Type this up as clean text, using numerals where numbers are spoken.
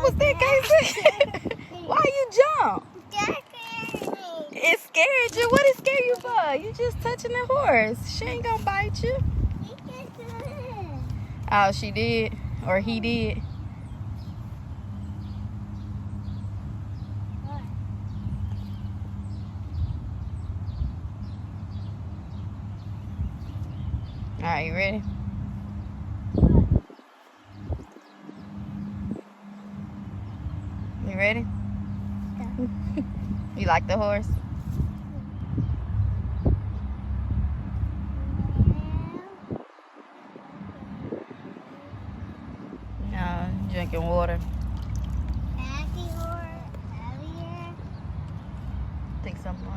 was that, Casey? Why you jump? It scared you? What it scared you for? You just touching the horse. She ain't gonna bite you. Oh, she did? Or he did? Alright, you ready? You ready? Yeah. You like the horse? No, drinking water.